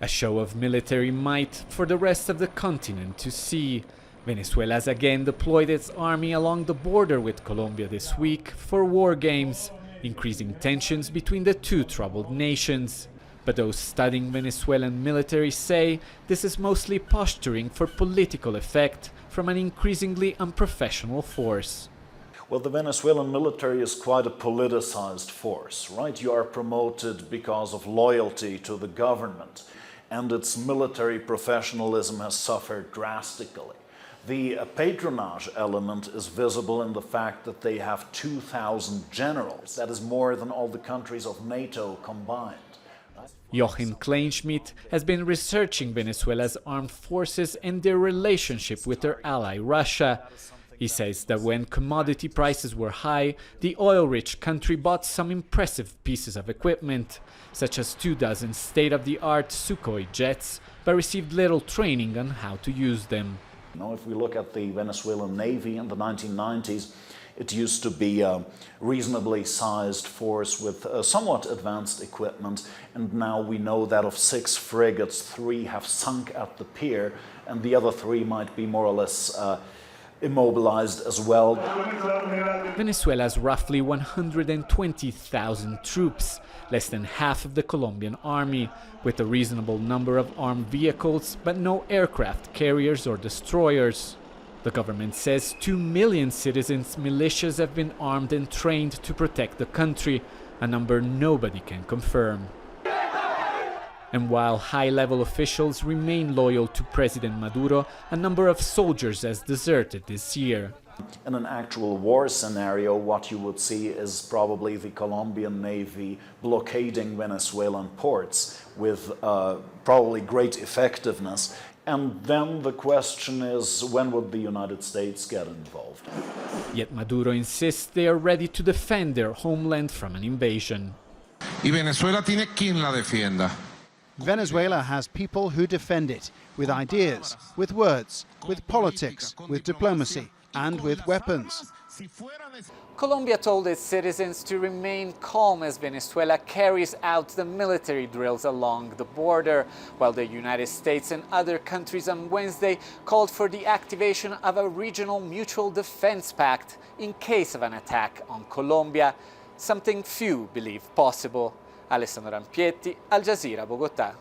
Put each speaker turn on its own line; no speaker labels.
A show of military might for the rest of the continent to see. Venezuela has again deployed its army along the border with Colombia this week for war games, increasing tensions between the two troubled nations. But those studying Venezuelan military say this is mostly posturing for political effect from an increasingly unprofessional force.
Well, the Venezuelan military is quite a politicized force, right? You are promoted because of loyalty to the government, and its military professionalism has suffered drastically. The patronage element is visible in the fact that they have 2,000 generals. That is more than all the countries of NATO combined.
Joachim Kleinschmidt has been researching Venezuela's armed forces and their relationship with their ally Russia. He says that when commodity prices were high, the oil-rich country bought some impressive pieces of equipment, such as 24 state-of-the-art Sukhoi jets, but received little training on how to use them.
If we look at the Venezuelan Navy in the 1990s, it used to be a reasonably sized force with somewhat advanced equipment, and now we know that of 6 frigates, 3 have sunk at the pier, and the other 3 might be more or less immobilized as well.
Venezuela has roughly 120,000 troops, less than half of the Colombian army, with a reasonable number of armed vehicles, but no aircraft carriers or destroyers. The government says 2 million citizens' militias have been armed and trained to protect the country, a number nobody can confirm. And while high-level officials remain loyal to President Maduro, a number of soldiers has deserted this year.
In an actual war scenario, what you would see is probably the Colombian Navy blockading Venezuelan ports with probably great effectiveness. And then the question is, when would the United States get involved?
Yet Maduro insists they are ready to defend their homeland from an invasion.
Y Venezuela tiene quien la defienda.
Venezuela has people who defend it, with ideas, with words, with politics, with diplomacy, and with weapons.
Colombia told its citizens to remain calm as Venezuela carries out the military drills along the border, while the United States and other countries on Wednesday called for the activation of a regional mutual defense pact in case of an attack on Colombia, something few believe possible. Alessandro Rampietti, Al Jazeera, Bogotá.